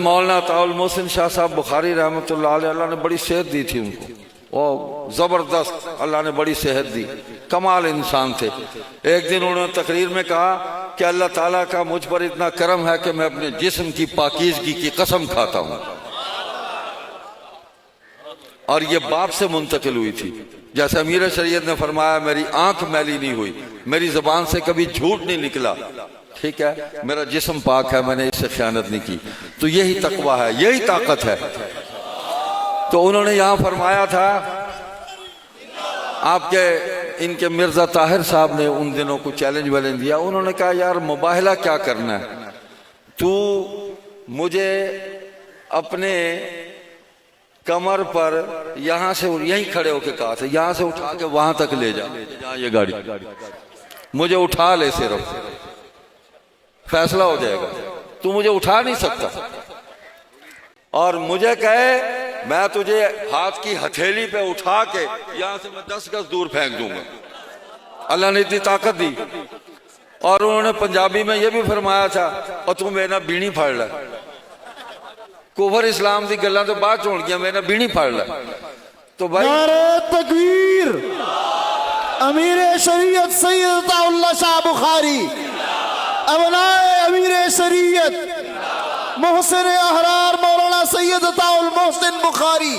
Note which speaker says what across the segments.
Speaker 1: मौलाना अताउल मोहसिन शाह साहब बुखारी रहमतुल्लाह अलैह, अल्लाह ने बड़ी सेहत दी थी उनको, वो ज़बरदस्त अल्लाह ने बड़ी सेहत दी, कमाल इंसान थे। एक दिन उन्होंने तकरीर में कहा कि अल्लाह ताला का मुझ पर इतना करम है कि मैं अपने जिस्म की पाकीज़गी की कसम खाता हूँ। और ये बाप से मुंतकिल हुई थी। जैसे अमीर शरीयत ने फरमाया मेरी आंख मैली नहीं हुई, मेरी जबान से कभी झूठ नहीं निकला, ठीक है, मेरा जिस्म पाक है, मैंने इससे खयानत नहीं की। तो यही तकवा है, यही ताकत है। तो उन्होंने यहां फरमाया था, आपके इनके मिर्जा ताहिर साहब ने उन दिनों को चैलेंज वैलेंज दिया। उन्होंने कहा यार मुबाहला क्या करना है, तू मुझे अपने कमर पर यहां से यहीं खड़े होके कहा था, यहां से उठा के वहां तक ले जा, ये गाड़ी मुझे उठा ले, सिर्फ फैसला हो जाएगा। तू मुझे उठा नहीं सकता और मुझे कहे मैं तुझे हाथ की हथेली पे उठा के यहां से मैं 10 गज दूर फेंक दूंगा। अल्लाह ने इतनी ताकत दी। और उन्होंने पंजाबी में यह भी फरमाया था, और तू मेरा बीणी फाड़ ला। कुफर इस्लाम की गल्लां तो बाद होण गियां, मेरा बीणी फाड़ ला। तो भाई
Speaker 2: नारे तकबीर, अमीर शरीयत सैयद अताउल्लाह शाह बुखारी, अबनाए अमीर शरीयत मोहसिन अहरार मौलाना सैयद अताउल मोहसिन बुखारी,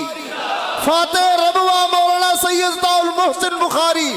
Speaker 2: फातेह रबवा मौलाना सैयद अताउल मोहसिन बुखारी,